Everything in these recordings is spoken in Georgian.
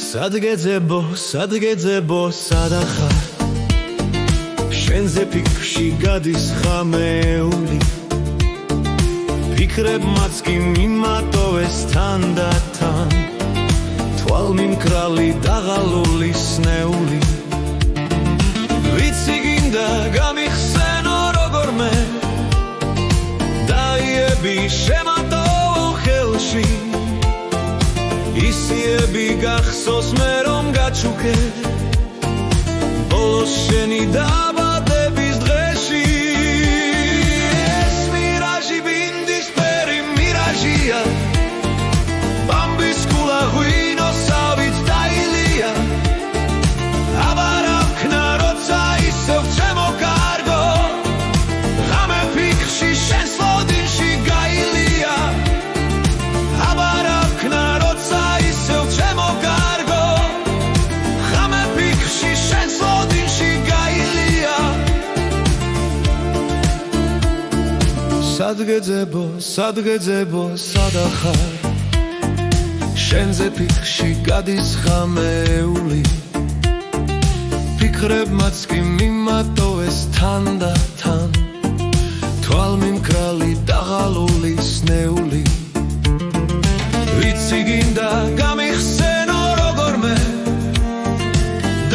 სადგეძებო, სადა ხარ? შენზე ფიქრში გადის ხამეული, ფიქრებმაც კი მიმატოვეს თან და თან, თვალმიმკრალი დაღალული სნეული. ვიცი გინდა გამიხსენო როგორმე, დაიები შემატოვო ხელში, ისიები გახსოვს მე რომ გაჩუქე, ბოლოს შენი დაბადების დღეში. ეს მირაჟი ბინდისფერი მირაჟია, ბამბის კულა ღვინოსავით დაილია, აბარავქნა როცა ისევ ჩემო კარგო, ღამე ფიქრში შენს ლოდინში გაილია, აბარავქნა როცა ისევ ჩემო კარგო, ღამე ფიქრში შენს ლოდინში გაილია. სადგეძებო, სადა ხარ? შენზე ფიქრში გადის ხამეული, ფიქრებმაც კი მიმატოვეს თან და თან, თვალმიმკრალი დაღალული სნეული. ვიცი გინდა გამიხსენო როგორმე,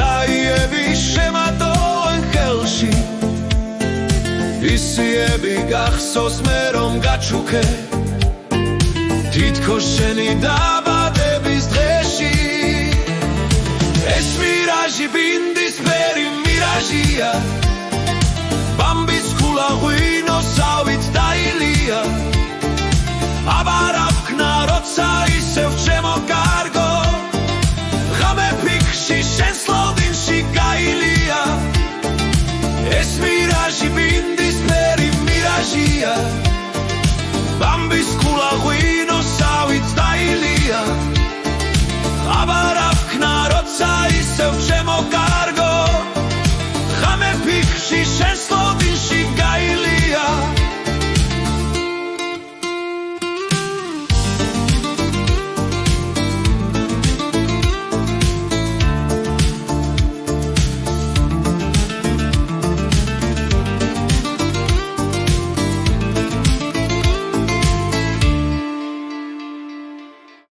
დაიები შემატოვე ხელში, ისიები გახსოვს მე რომ გაჩუქე, თითქოს შენი დაბადების დღეში. ეს მირაჟი ბინდისფერი მირაჟია, ბამბის კულა ღვინოსავით დაილია,